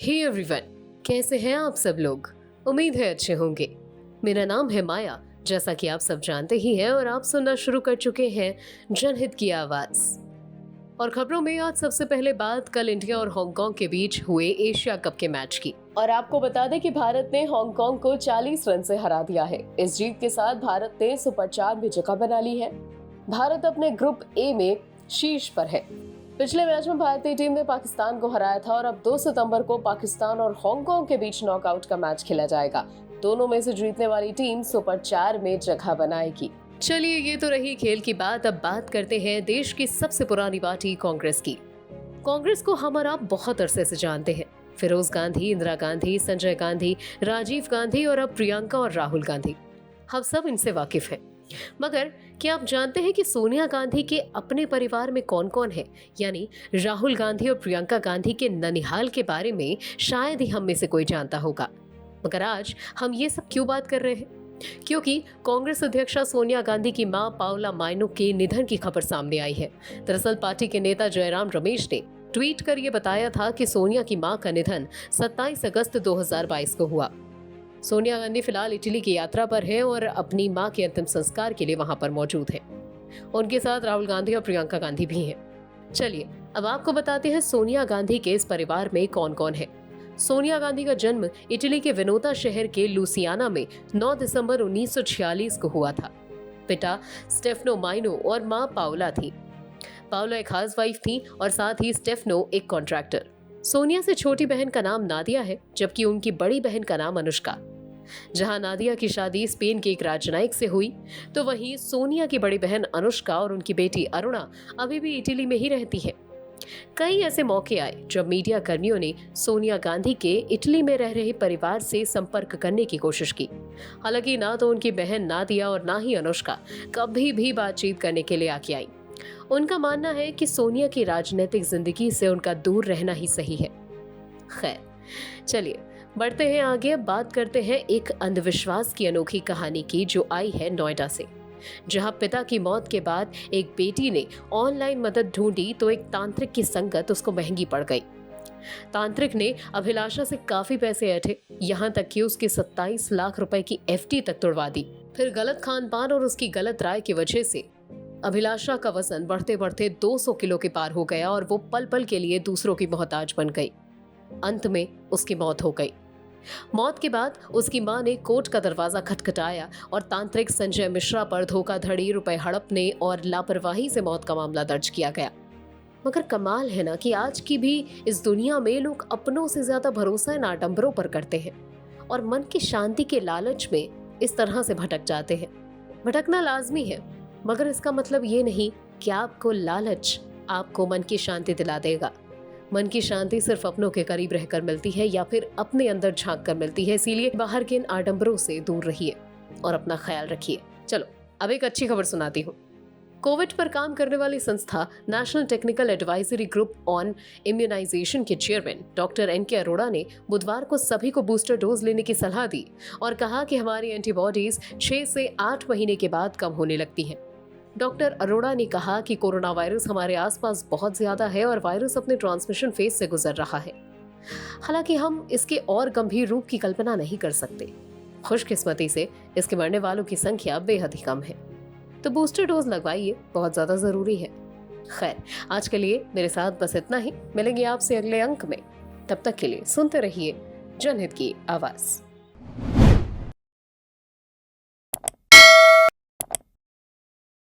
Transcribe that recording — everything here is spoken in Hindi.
हे एवरीवन, कैसे हैं आप सब लोग। उम्मीद है अच्छे होंगे। मेरा नाम है माया, जैसा कि आप सब जानते ही हैं, और आप सुनना शुरू कर चुके हैं जनहित की आवाज। और खबरों में आज सबसे पहले बात कल इंडिया और हांगकांग के बीच हुए एशिया कप के मैच की। और आपको बता दें कि भारत ने हांगकांग को 40 रन से हरा दिया है। इस जीत के साथ भारत ने सुपर 4 में जगह बना ली है। भारत अपने ग्रुप ए में शीर्ष पर है। पिछले मैच में भारतीय टीम ने पाकिस्तान को हराया था और अब 2 सितंबर को पाकिस्तान और हांगकांग के बीच नॉकआउट का मैच खेला जाएगा। दोनों में से जीतने वाली टीम सुपर 4 में जगह बनाएगी। चलिए, ये तो रही खेल की बात। अब बात करते हैं देश की सबसे पुरानी पार्टी कांग्रेस की। कांग्रेस को हम और आप बहुत अरसे से जानते हैं। फिरोज गांधी, इंदिरा गांधी, संजय गांधी, राजीव गांधी और अब प्रियंका और राहुल गांधी, हम सब इनसे वाकिफ हैं। मगर क्या आप जानते हैं कि सोनिया गांधी के अपने परिवार में कौन कौन है? यानी राहुल गांधी और प्रियंका गांधी के ननिहाल के बारे में शायद ही हम में से कोई जानता होगा। मगर आज हम ये सब क्यों बात कर रहे हैं? क्योंकि कांग्रेस अध्यक्षा सोनिया गांधी की मां पाओला माइनो के निधन की खबर सामने आई है। दरअसल पार्टी के नेता जयराम रमेश ने ट्वीट कर ये बताया था कि सोनिया की मां का निधन 27 अगस्त 2022 को हुआ। सोनिया गांधी फिलहाल इटली की यात्रा पर है और अपनी मां के अंतिम संस्कार के लिए वहां पर मौजूद है। उनके साथ राहुल गांधी और प्रियंका गांधी भी हैं। चलिए, अब आपको बताते हैं सोनिया गांधी के इस परिवार में कौन कौन है। सोनिया गांधी का जन्म इटली के वेनोता शहर के लुसियाना में 9 दिसंबर 1946 को हुआ था। पिता स्टेफनो माइनो और मां पाओला थी। पाओला एक हाउसवाइफ थी और साथ ही स्टेफनो एक कॉन्ट्रैक्टर। सोनिया से छोटी बहन का नाम नादिया है, जबकि उनकी बड़ी बहन का नाम अनुष्का। जहां नादिया की शादी स्पेन के एक राजनयिक से हुई, तो वहीं सोनिया की बड़ी बहन अनुष्का और उनकी बेटी अरुणा अभी भी इटली में ही रहती है। कई ऐसे मौके आए जब मीडिया कर्मियों ने सोनिया गांधी के इटली में रह रहे परिवार से संपर्क करने की कोशिश की। हालांकि ना तो उनकी बहन नादिया और ना ही अनुष्का कभी भी बातचीत करने के लिए आगे आई। उनका मानना है कि सोनिया की राजनीतिक जिंदगी से उनका दूर रहना ही सही है। खैर, चलिए बढ़ते हैं आगे। बात करते हैं एक अंधविश्वास की अनोखी कहानी की, जो आई है नोएडा से, जहां पिता की मौत के बाद एक बेटी ने ऑनलाइन मदद ढूंढी तो एक तांत्रिक की संगत उसको महंगी पड़ गई। तांत्रिक ने अभिलाषा से काफी पैसे ऐंठे, यहां तक कि उसके 27 लाख रुपए की एफडी तक तोड़वा दी। फिर गलत खान पान और उसकी गलत राय की वजह से अभिलाषा का वजन बढ़ते बढ़ते 200 किलो के पार हो गया और वो पल पल के लिए दूसरों की मोहताज बन गई। अंत में उसकी मौत हो गई। मौत के बाद उसकी मां ने कोर्ट का दरवाजा खटखटाया और तांत्रिक संजय मिश्रा पर धोखाधड़ी, रुपए हड़पने और लापरवाही से मौत का मामला दर्ज किया गया। मगर कमाल है ना कि आज की भी इस दुनिया में लोग अपनों से ज्यादा भरोसा इन आडंबरों पर करते हैं और मन की शांति के लालच में इस तरह से भटक जाते हैं। भटकना लाजमी है, मगर इसका मतलब ये नहीं कि आपको लालच आपको मन की शांति दिला देगा। मन की शांति सिर्फ अपनों के करीब रहकर मिलती है या फिर अपने अंदर झांक कर मिलती है। इसीलिए बाहर के इन आडंबरों से दूर रहिए और अपना ख्याल रखिए। चलो, अब एक अच्छी खबर सुनाती हूँ। कोविड पर काम करने वाली संस्था national technical advisory group on immunisation के चेयरमैन डॉक्टर एनके अरोड़ा ने बुधवार को सभी को बूस्टर डोज लेने की सलाह दी और कहा कि हमारी एंटीबॉडीज 6 से 8 महीने के बाद कम होने लगती हैं। डॉक्टर अरोड़ा ने कहा कि कोरोना वायरस हमारे आसपास बहुत ज्यादा है और वायरस अपने ट्रांसमिशन फेज से गुजर रहा है। हालांकि हम इसके और गंभीर रूप की कल्पना नहीं कर सकते। खुशकिस्मती से इसके मरने वालों की संख्या बेहद ही कम है। तो बूस्टर डोज लगवाइए, बहुत ज्यादा जरूरी है। खैर, आज के लिए मेरे साथ बस इतना ही। मिलेंगे आपसे अगले अंक में। तब तक के लिए सुनते रहिए जनहित की आवाज।